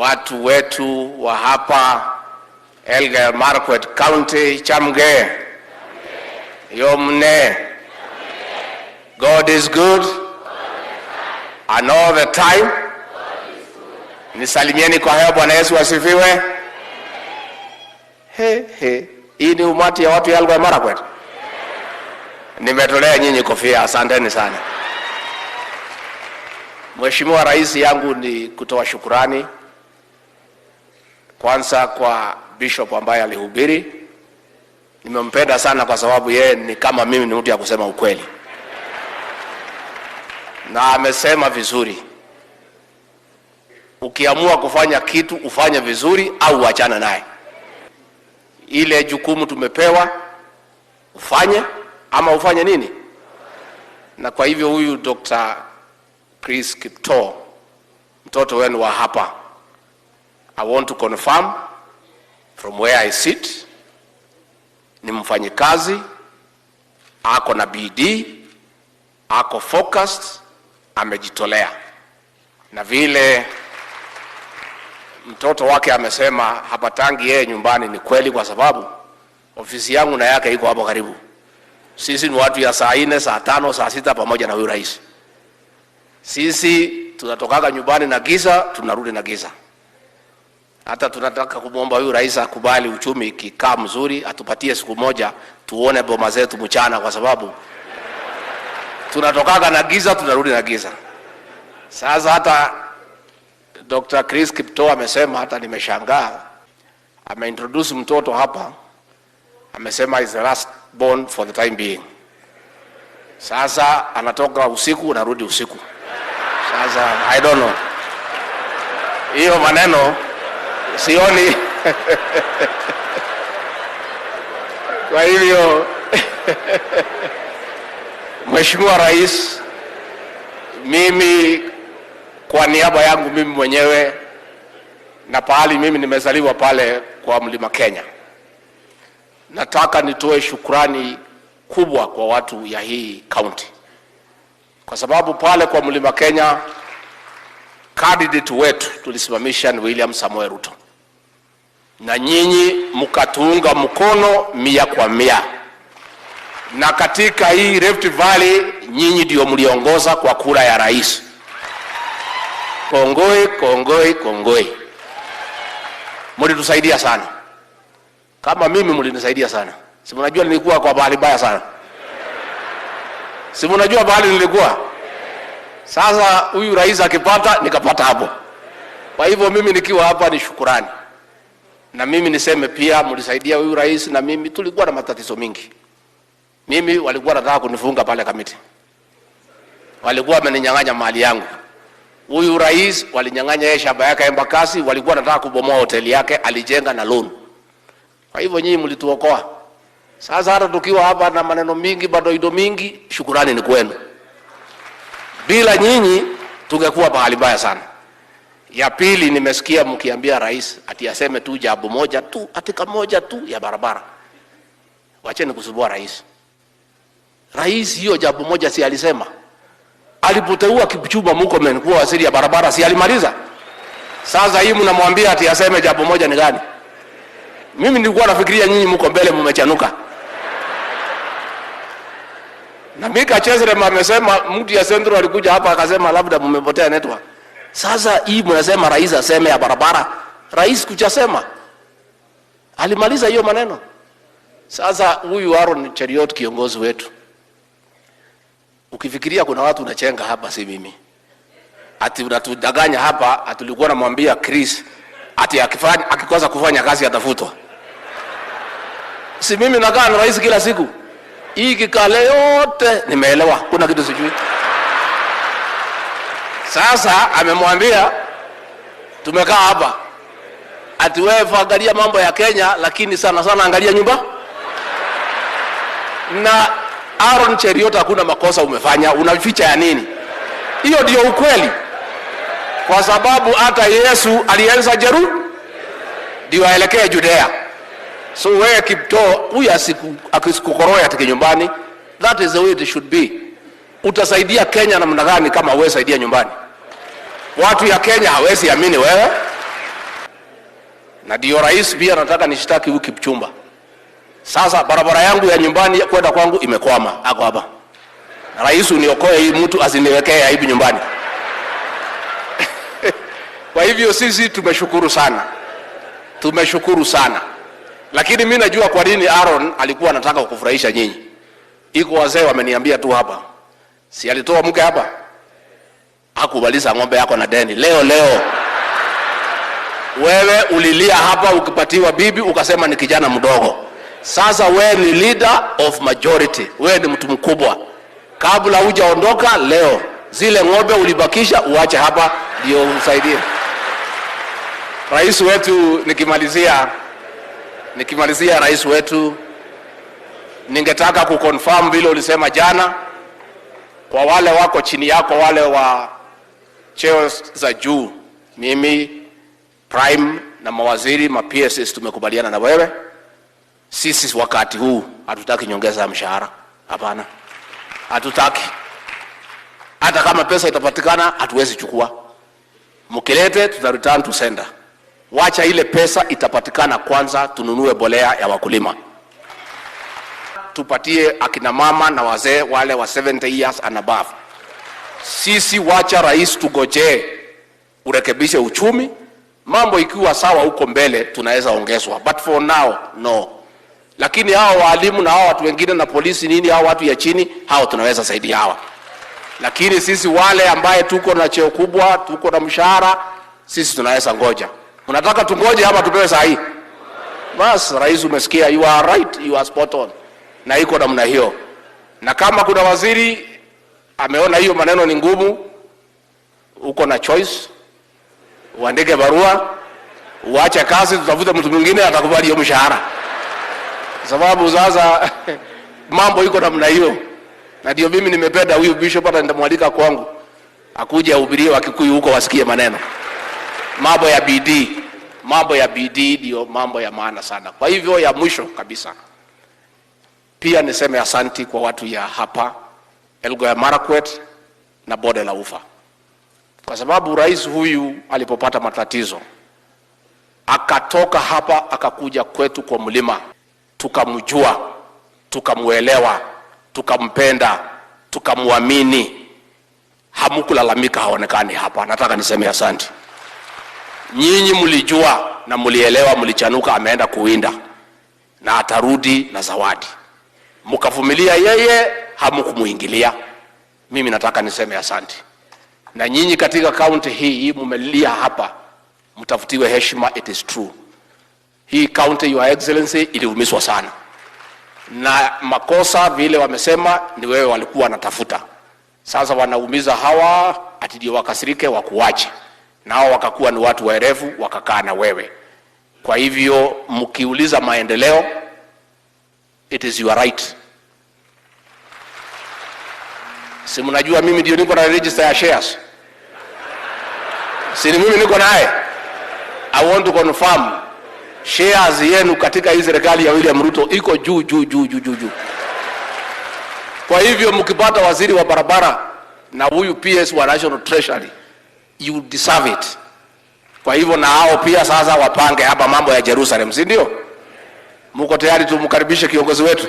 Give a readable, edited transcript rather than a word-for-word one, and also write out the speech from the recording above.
watu wetu wa hapa Elgeyo Marakwet County, Chamge, Yomne, God is good and all the time. Nisalimieni kwa heo. Bwana Yesu asifiwe. Hii ni umati ya watu ya Elgeyo Marakwet. Nimetolea nyinyi kofia, asanteni sana. Mheshimiwa Rais, yangu ni kutoa shukrani kwanza kwa Bishop ambaye alihubiri. Nimempenda sana kwa sababu yeye ni kama mimi, ni mtu ya kusema ukweli. Na amesema vizuri. Ukiamua kufanya kitu ufanye vizuri au uachane naye. Ile jukumu tumepewa ufanye ama ufanye nini? Na kwa hivyo huyu Dr. Chris Kipto, mtoto wenu wa hapa, I want to confirm from where I sit, ni mfanyikazi, ako na bidii, ako focused, amejitolea. Na vile mtoto wake amesema hapatangi yeye nyumbani, ni kweli, kwa sababu ofisi yangu na yake iko hapo karibu. Sisi ni watu ya saa 4, saa 5, saa 6 pamoja na huyu rais. Sisi tunatokaga nyumbani na giza, tunarudi na giza. Hata tunataka kumwomba huyu rais akubali uchumi kikaa mzuri, atupatie siku moja tuone boma zetu mchana, kwa sababu tunatokaga na giza, tunarudi na giza. Sasa hata Dr. Chris Kipto amesema, hata nimeshangaa, ameintroduce mtoto hapa, amesema is the last born for the time being. Sasa anatoka usiku, anarudi usiku. Sasa I don't know. Hiyo maneno sioni. Kwa hivyo Mheshimiwa Rais, mimi kwa niaba yangu mimi mwenyewe na pahali mimi nimezaliwa pale kwa Mlima Kenya, nataka nitoe shukrani kubwa kwa watu ya hii county, kwa sababu pale kwa Mlima Kenya candidate wetu tulisimamisha ni William Samoei Ruto, na nyinyi mkatuunga mkono 100%. Na katika hii Rift Valley nyinyi ndio mliongoza kwa kura ya rais. Kongoi, kongoi, kongoi. Mlitusaidia sana. Kama mimi mlinisaidia sana. Si mnajua nilikuwa kwa bahali baya sana. Si mnajua bahali nilikuwa. Sasa huyu rais akipata nikapata hapo. Kwa hivyo mimi nikiwa hapa ni shukrani. Na mimi niseme pia mlisaidia huyu rais, na mimi tulikuwa na matatizo mingi. Mimi walikuwa wanataka kunifunga pale Kamiti. Walikuwa wameninyang'anya mali yangu. Huyu rais walinyang'anya yeye shamba yake Embakasi, walikuwa wanataka kubomoa hoteli yake alijenga na loan. Kwa hivyo nyinyi mlituokoa. Sasa hata tukiwa hapa na maneno mingi, bado mingi, shukrani ni kwenu. Bila nyinyi tungekuwa bahali baya sana. Ya pili, nimesikia mkiambia rais ati aseme tu jambo moja tu, atika moja tu ya barabara. Wacheni kusumbua rais. Rais hiyo jambo moja si alisema? Alipoteua Kipchumba Murkomen kuwa waziri ya barabara, si alimaliza? Sasa hii mnamwambia ati aseme jambo moja ni gani? Mimi nilikuwa nafikiria nyinyi mko mbele mmechanuka. Na Mika Chesere amesema mtu ya Central alikuja hapa akasema labda mmepotea network. Sasa hii mnasema rais aseme ya barabara, rais kuchasema. Alimaliza hiyo maneno. Sasa huyu Aaron Cheriot kiongozi wetu, ukifikiria kuna watu unachenga hapa, si mimi. Ati unatudanganya hapa, atulikuwa namwambia Chris ati akikosa kufanya kazi atafutwa. Si mimi nakaa na rais kila siku. Hii kikale yote nimeelewa, kuna kitu sijui. Sasa amemwambia tumekaa hapa ati wewe angalia mambo ya Kenya, lakini sana sana angalia nyumba. Na Aaron Cheriot hakuna makosa umefanya, unaficha ya nini? Hiyo ndio ukweli. Kwa sababu hata Yesu alianza Jerusalem ndio aelekea Judea. So wewe Kipto, huyu asikukoroya atike nyumbani. That is the way it should be. Utasaidia Kenya namna gani kama wewe saidia nyumbani? Watu ya Kenya hawezi amini wewe. Na ndio rais pia nataka nishtaki huyu Kipchumba. Sasa barabara yangu ya nyumbani kwenda kwangu imekwama, ako hapa. Rais uniokoe, hii mtu asiniwekee aibu nyumbani. Kwa hivyo sisi tumeshukuru sana. Tumeshukuru sana. Lakini mimi najua kwa nini Aaron alikuwa anataka kukufurahisha nyinyi. Iko wazee wameniambia tu hapa. Si alitoa mke hapa? Hakubaliza ng'ombe yako na deni. Leo. Wewe ulilia hapa ukipatiwa bibi ukasema ni kijana mdogo. Sasa wewe ni leader of majority. Wewe ni mtu mkubwa. Kabla hujaondoka leo, zile ng'ombe ulibakisha uache hapa ndio usaidie. Rais wetu, nikimalizia rais wetu, ningetaka kuconfirm vile ulisema jana, kwa wale wako chini yako, wale wa cheo za juu, mimi prime na mawaziri ma PSS tumekubaliana na wewe. Sisi wakati huu hatutaki nyongeza ya mshahara. Hapana. Hatutaki. Hata kama pesa itapatikana hatuwezi chukua. Mkilete tuta return to sender. Wacha ile pesa itapatikana kwanza, tununue bolea ya wakulima. Tupatie akina mama na wazee wale wa 70 years and above. Sisi wacha rais tugoje urekebishe uchumi. Mambo ikiwa sawa huko mbele tunaweza ongezwa. But for now, no. Lakini hao walimu na hao watu wengine na polisi nini, hao watu ya chini, hao tunaweza saidia hawa. Lakini sisi wale ambaye tuko na cheo kubwa, tuko na mshahara, sisi tunaweza ngoja. Unataka tungoje ama tupewe saa hii? Bas, rais umesikia, you are right, you are spot on. Na iko namna hiyo. Na kama kuna waziri ameona hiyo maneno ni ngumu, uko na choice. Uandike barua, uache kazi, tutafute mtu mwingine atakubali hiyo mshahara. Sababu sasa mambo iko namna hiyo. Na ndio mimi nimependa huyu bishop hata nitamwalika kwangu akuje ahubirie Wakikuyu huko wasikie maneno. Mambo ya bidii ndio mambo ya maana sana. Kwa hivyo ya mwisho kabisa, pia niseme asanti kwa watu ya hapa Elgeyo Marakwet na Bonde la Ufa. Kwa sababu rais huyu alipopata matatizo akatoka hapa akakuja kwetu kwa mlima, tukamjua, tukamuelewa, tukampenda, tukamuamini. Hamukulalamika haonekani hapa. Nataka niseme asante. Nyinyi mlijua na mlielewa, mlichanuka ameenda kuwinda na atarudi na zawadi. Mkavumilia yeye, hamukumuingilia. Mimi nataka niseme asante. Na nyinyi katika county hii mumelia hapa, mtafutiwe heshima. It is true. Hii county, your excellency, iliumizwa sana. Na makosa vile wamesema ni wewe walikuwa wanatafuta. Sasa wanaumiza hawa ati ndio wakasirike wakuache. Nao wakakuwa ni watu waerevu wakakaa na wewe. Kwa hivyo mkiuliza maendeleo, it is your right. Si mnajua mimi ndio niko na register ya shares? Si mimi niko naye? I want to confirm shares yenu katika hii serikali ya William Ruto iko juu. Kwa hivyo mkipata waziri wa barabara na huyu PS wa National Treasury, you deserve it. Kwa hivyo na hao pia sasa wapange hapa mambo ya Jerusalem, si ndio? Mko tayari tumkaribishe kiongozi wetu?